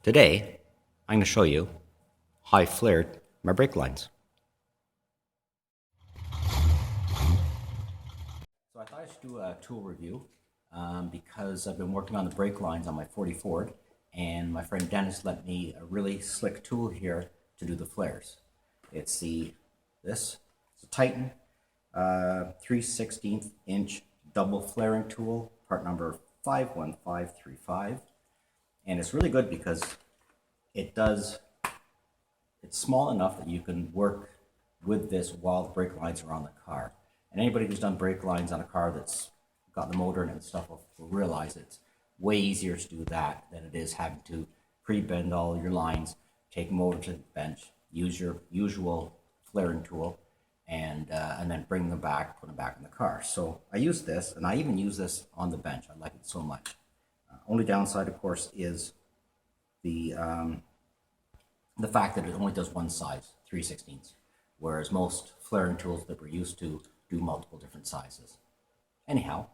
Today, I'm going to show you how I flared my brake lines. So I thought I should do a tool review because I've been working on the brake lines on my 40 Ford, and my friend Dennis lent me a really slick tool here to do the flares. It's a Titan 3/16 inch double flaring tool, part number 51535. And it's really good because it's small enough that you can work with this while the brake lines are on the car. And anybody who's done brake lines on a car that's got the motor in it and stuff will realize it's way easier to do that than it is having to pre-bend all your lines, take them over to the bench, use your usual flaring tool, and then bring them back, put them back in the car. So I use this, and I even use this on the bench. I like it so much. Only downside, of course, is the fact that it only does one size, 3/16, whereas most flaring tools that we're used to do multiple different sizes. Anyhow,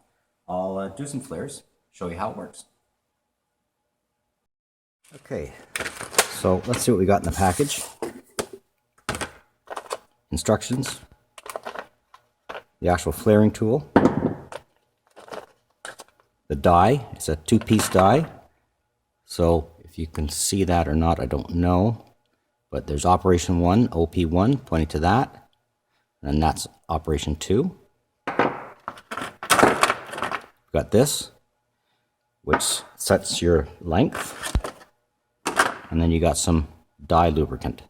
I'll do some flares, show you how it works. Okay, so let's see what we got in the package. Instructions, the actual flaring tool, the die. It's a two-piece die, so if you can see that or not, I don't know, but there's Operation 1, OP1, pointing to that, and that's Operation 2. We've got this, which sets your length, and then you got some die lubricant.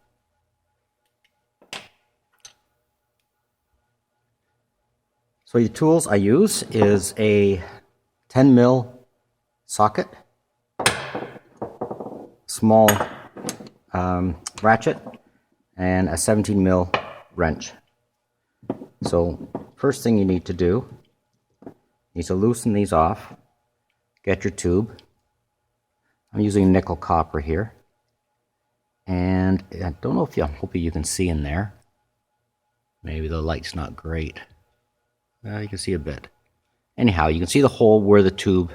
So the tools I use is a 10 mil socket, small ratchet, and a 17 mil wrench. So first thing you need to do is to loosen these off, get your tube. I'm using nickel copper here, and I don't know if I'm hoping you can see in there. Maybe the light's not great. You can see a bit. Anyhow, you can see the hole where the tube,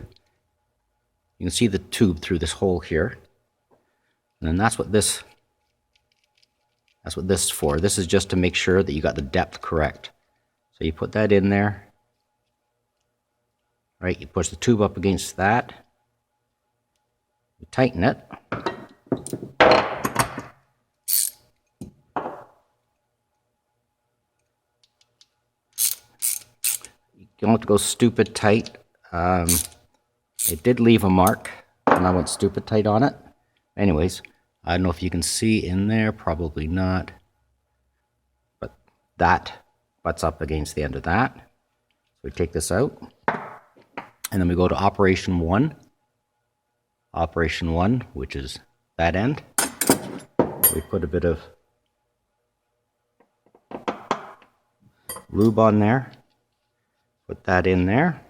you can see the tube through this hole here. And then that's what this is for. This is just to make sure that you got the depth correct. So you put that in there. Right, you push the tube up against that. You tighten it. You don't have to go stupid tight. It did leave a mark when I went stupid tight on it. Anyways, I don't know if you can see in there, probably not. But that butts up against the end of that. So we take this out. And then we go to Operation 1. Operation 1, which is that end. We put a bit of lube on there. Put that in there.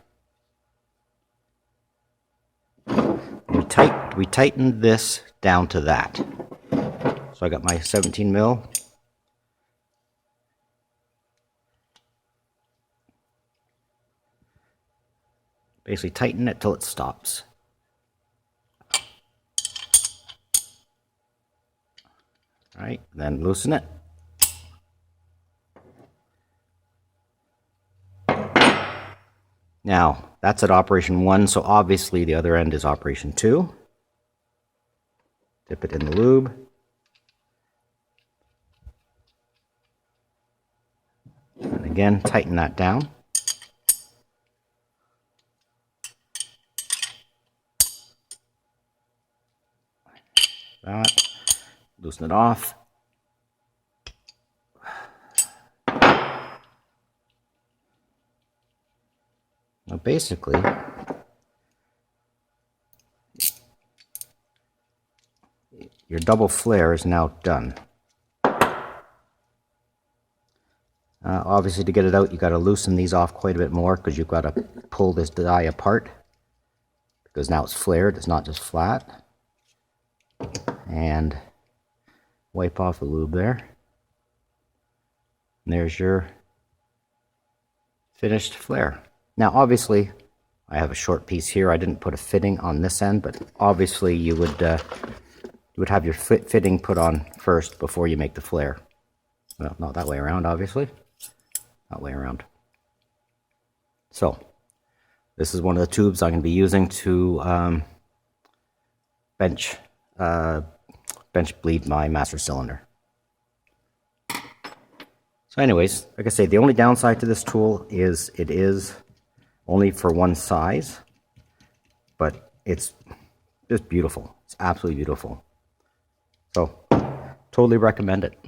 We tightened this down to that. So I got my 17 mil. Basically tighten it till it stops. All right, then loosen it. Now, that's at Operation 1, so obviously the other end is Operation 2. Dip it in the lube. And again, tighten that down. That. Loosen it off. Now basically, your double flare is now done. Obviously, to get it out, you got to loosen these off quite a bit more because you've got to pull this die apart because now it's flared, it's not just flat. And wipe off the lube there. And there's your finished flare. Now obviously I have a short piece here. I didn't put a fitting on this end, but obviously you would you would have your fitting put on first before you make the flare. Well, not that way around, obviously. That way around. So, this is one of the tubes I'm going to be using to bench bleed my master cylinder. So anyways, like I say, the only downside to this tool is it is only for one size, but it's just beautiful. It's absolutely beautiful. So, totally recommend it.